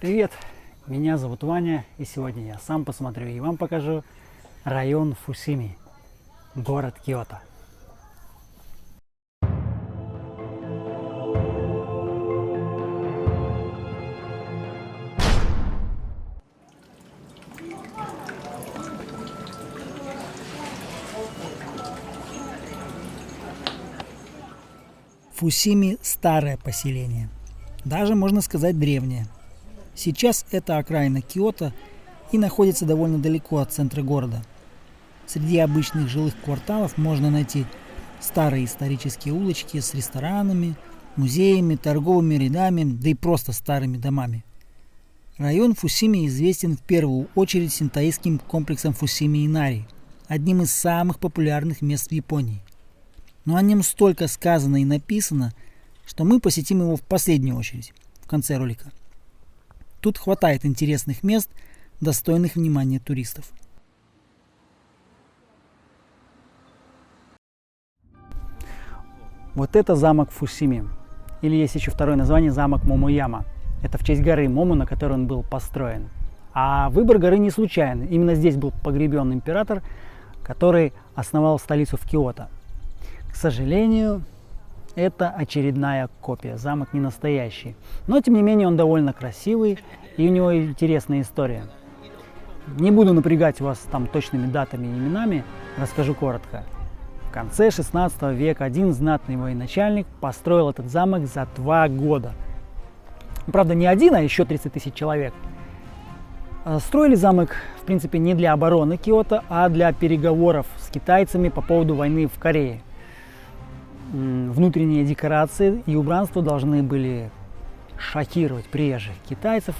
Привет, меня зовут Ваня, и сегодня я сам посмотрю и вам покажу район Фусими, город Киото. Фусими – старое поселение, даже можно сказать древнее. Сейчас это окраина Киото и находится довольно далеко от центра города. Среди обычных жилых кварталов можно найти старые исторические улочки с ресторанами, музеями, торговыми рядами, да и просто старыми домами. Район Фусими известен в первую очередь синтоистским комплексом Фусими-Инари, одним из самых популярных мест в Японии. Но о нем столько сказано и написано, что мы посетим его в последнюю очередь, в конце ролика. Тут хватает интересных мест, достойных внимания туристов. Вот это замок Фусими, или есть еще второе название замок Момояма. Это в честь горы Момо, на которой он был построен. А выбор горы не случайен. Именно здесь был погребен император, который основал столицу в Киото. К сожалению, это очередная копия, замок не настоящий. Но, тем не менее, он довольно красивый, и у него интересная история. Не буду напрягать вас там точными датами и именами, расскажу коротко. В конце 16 века один знатный военачальник построил этот замок за 2 года. Правда, не один, а еще 30 тысяч человек. Строили замок, в принципе, не для обороны Киото, а для переговоров с китайцами по поводу войны в Корее. Внутренние декорации и убранство должны были шокировать приезжих китайцев,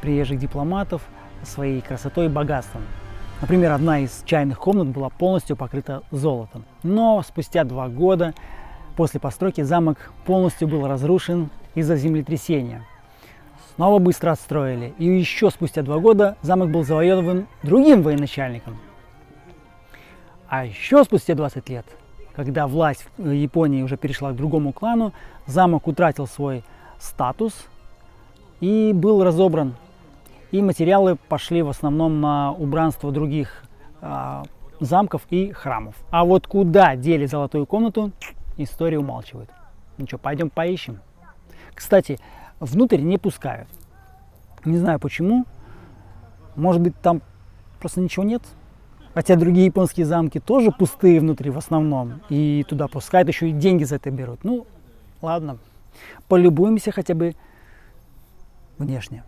приезжих дипломатов своей красотой и богатством. Например, одна из чайных комнат была полностью покрыта золотом. Но спустя 2 года после постройки замок полностью был разрушен из-за землетрясения. Снова быстро отстроили. И еще спустя 2 года замок был завоеван другим военачальником. А еще спустя 20 лет, когда власть в Японии уже перешла к другому клану, замок утратил свой статус и был разобран. И материалы пошли в основном на убранство других замков и храмов. А вот куда дели золотую комнату, история умалчивает. Ну что, пойдем поищем. Кстати, внутрь не пускают. Не знаю почему. Может быть, там просто ничего нет. Хотя другие японские замки тоже пустые внутри в основном. И туда пускают, еще и деньги за это берут. Ну, ладно. Полюбуемся хотя бы внешне.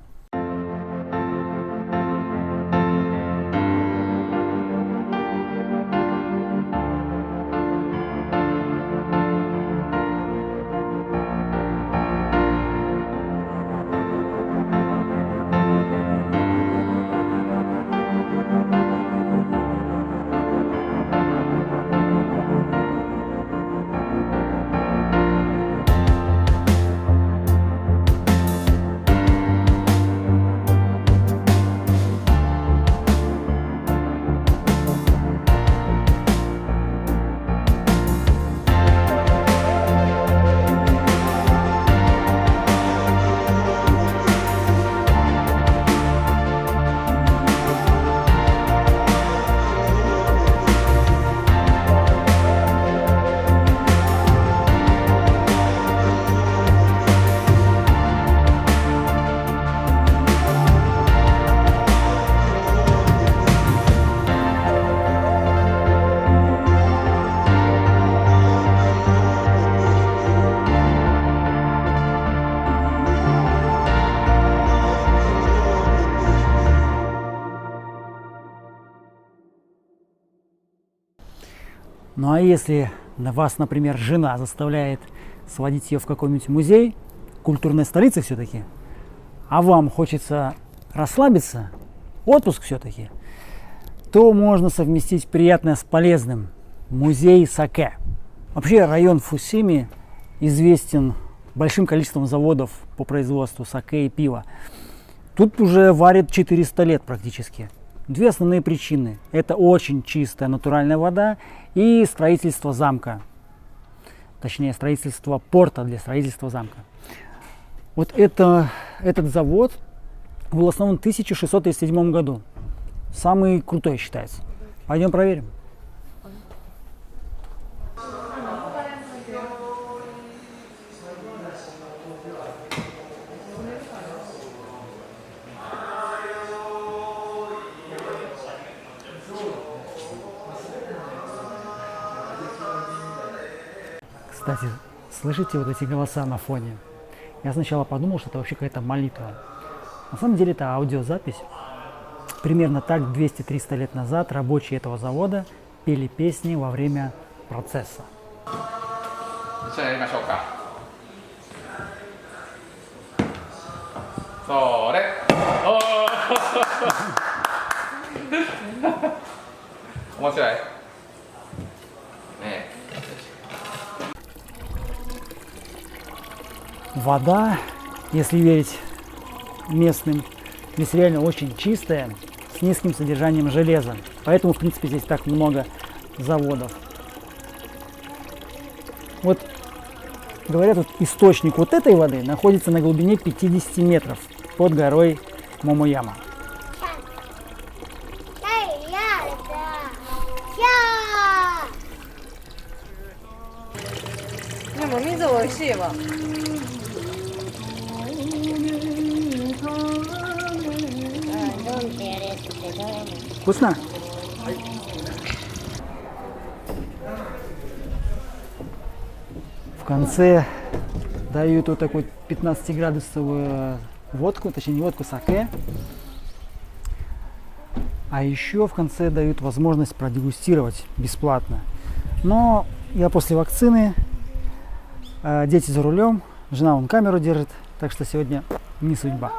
Ну а если вас, например, жена заставляет сводить ее в какой-нибудь музей, культурной столицы все-таки, а вам хочется расслабиться, отпуск все-таки, то можно совместить приятное с полезным. Музей саке. Вообще район Фусими известен большим количеством заводов по производству саке и пива. Тут уже варят 400 лет практически. 2 основные причины. Это очень чистая натуральная вода и строительство замка. Точнее, строительство порта для строительства замка. Вот этот завод был основан в 1637 году. Самый крутой считается. Пойдем проверим. Кстати, слышите вот эти голоса на фоне? Я сначала подумал, что это вообще какая-то молитва. На самом деле это аудиозапись. Примерно так 200-300 лет назад рабочие этого завода пели песни во время процесса. Вода, если верить местным, здесь реально очень чистая, с низким содержанием железа. Поэтому, в принципе, здесь так много заводов. Вот, говорят, вот источник вот этой воды находится на глубине 50 метров под горой Момояма. Вкусно? В конце дают вот такую 15-градусовую водку, точнее не водку, саке. А еще в конце дают возможность продегустировать бесплатно. Но я после вакцины, дети за рулем, жена вон камеру держит, так что сегодня не судьба.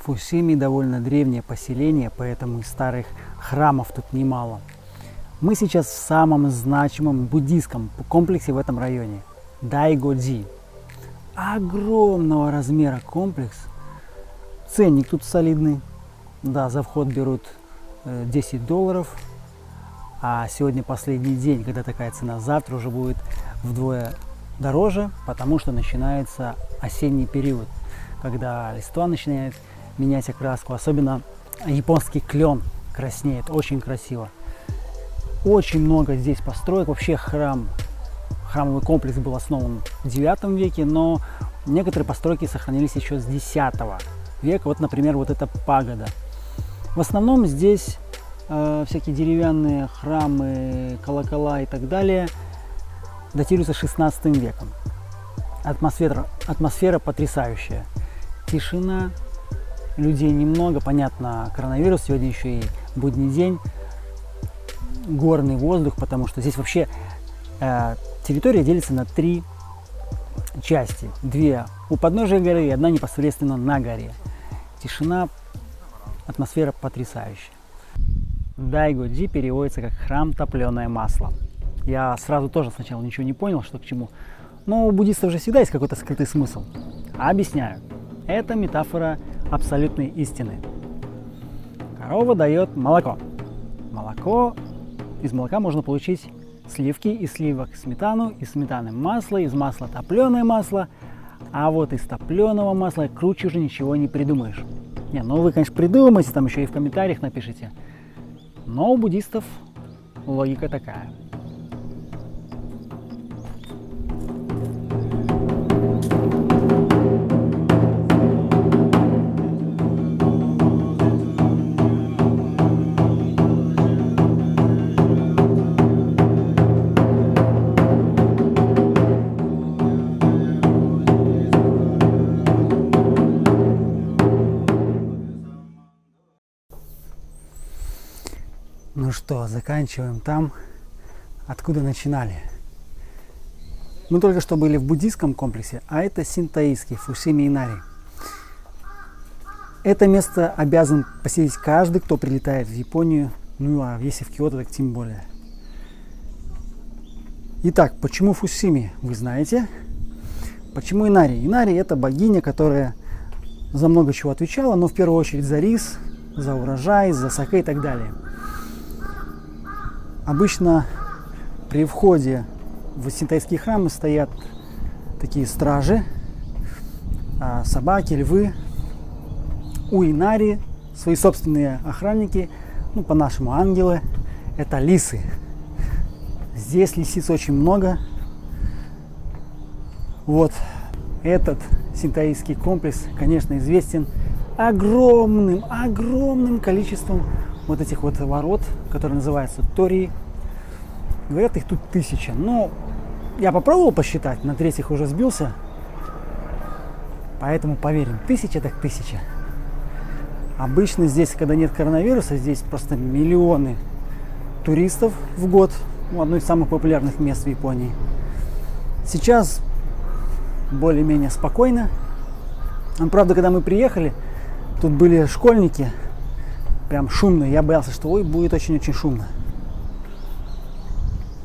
Фусими довольно древнее поселение, поэтому и старых храмов тут немало. Мы сейчас в самом значимом буддийском комплексе в этом районе – Дайгодзи. Огромного размера комплекс. Ценник тут солидный. Да, за вход берут $10. А сегодня последний день, когда такая цена. Завтра уже будет вдвое дороже, потому что начинается осенний период, когда листва начинает менять окраску. Особенно японский клен краснеет. Очень красиво. Очень много здесь построек. Вообще храмовый комплекс был основан в 9 веке, но некоторые постройки сохранились еще с 10 века. Вот, например, вот эта пагода. В основном здесь всякие деревянные храмы, колокола и так далее датируются 16 веком. Атмосфера потрясающая. Тишина, людей немного, понятно, коронавирус, сегодня еще и будний день. Горный воздух, потому что здесь вообще территория делится на 3 части. 2 у подножия горы и 1 непосредственно на горе. Тишина, атмосфера потрясающая. Дайгодзи переводится как храм топленое масло. Я сразу тоже сначала ничего не понял, что к чему. Но у буддистов же всегда есть какой-то скрытый смысл. Объясняю. Это метафора абсолютной истины. Корова дает молоко. Из молока можно получить сливки, из сливок сметану, из сметаны масло, из масла топленое масло. А вот из топленого масла круче уже ничего не придумаешь. Ну вы, конечно, придумайте, там еще и в комментариях напишите. Но у буддистов логика такая. Ну что, заканчиваем там, откуда начинали. Мы только что были в буддийском комплексе, а это синтоистский Фусими Инари. Это место обязан посетить каждый, кто прилетает в Японию, ну а если в Киото, так тем более. Итак, почему Фусими, вы знаете. Почему Инари? Инари — это богиня, которая за много чего отвечала, но в первую очередь за рис, за урожай, за саке и так далее. Обычно при входе в синтайские храмы стоят такие стражи, собаки, львы. У Инари свои собственные охранники, ну, по-нашему ангелы, это лисы. Здесь лисиц очень много. Вот этот синтаистский комплекс, конечно, известен огромным количеством вот этих вот ворот, которые называются тории. Говорят, их тут 1000. Но я попробовал посчитать, на третьих уже сбился. Поэтому поверим, 1000 так 1000. Обычно здесь, когда нет коронавируса, здесь просто миллионы туристов в год. Одно из самых популярных мест в Японии. Сейчас более-менее спокойно. Правда, когда мы приехали, тут были школьники, прям шумные. Я боялся, что будет очень-очень шумно.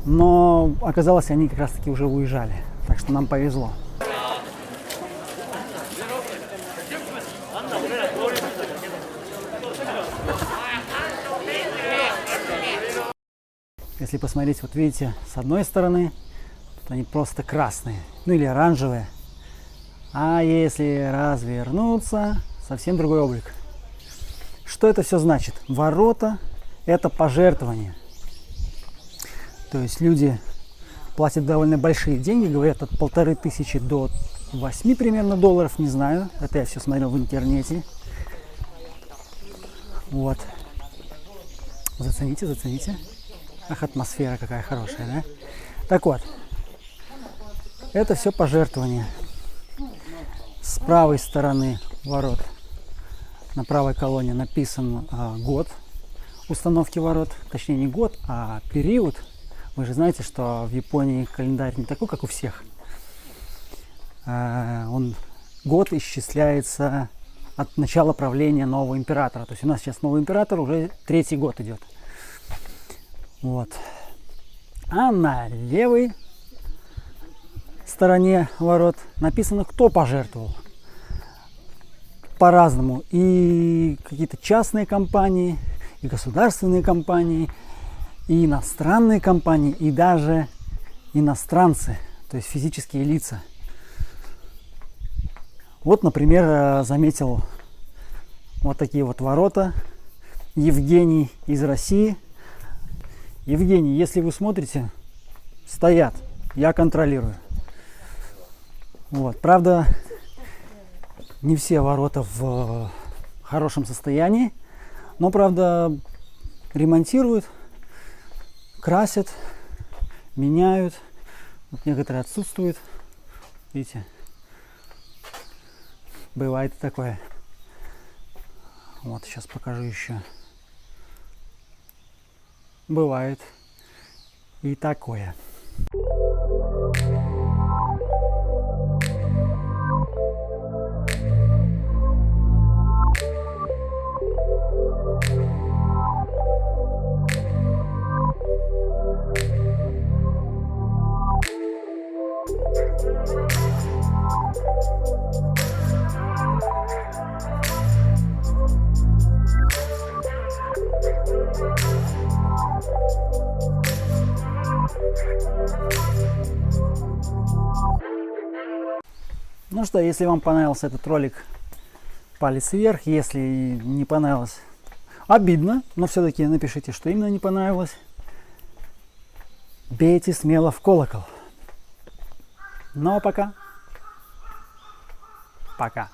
Но оказалось, они как раз-таки уже уезжали. Так что нам повезло. Если посмотреть, вот видите, с одной стороны, тут они просто красные, ну или оранжевые. А если развернуться, совсем другой облик. Что это все значит? Ворота – это пожертвование. То есть люди платят довольно большие деньги, говорят, от 1500 до 8 примерно долларов, не знаю. Это я все смотрел в интернете. Вот. Зацените, зацените. Ах, атмосфера какая хорошая, да? Так вот, это все пожертвования. С правой стороны ворот, на правой колонне написан год установки ворот. Точнее, не год, а период. Вы же знаете, что в Японии календарь не такой, как у всех. Год исчисляется от начала правления нового императора. То есть у нас сейчас новый император уже 3-й год идет. Вот. А на левой стороне ворот написано, кто пожертвовал. По-разному. И какие-то частные компании, и государственные компании, и иностранные компании, и даже иностранцы, то есть физические лица. Вот, например, заметил вот такие вот ворота. Евгений из России. Евгений, если вы смотрите, стоят, я контролирую. Вот. Правда, не все ворота в хорошем состоянии, но, правда, ремонтируют, красят, меняют. Вот некоторые отсутствуют. Видите, бывает и такое. Вот, сейчас покажу еще. Бывает и такое. Ну что, если вам понравился этот ролик, палец вверх. Если не понравилось, обидно, но все-таки напишите, что именно не понравилось. Бейте смело в колокол. Ну а пока. Пока.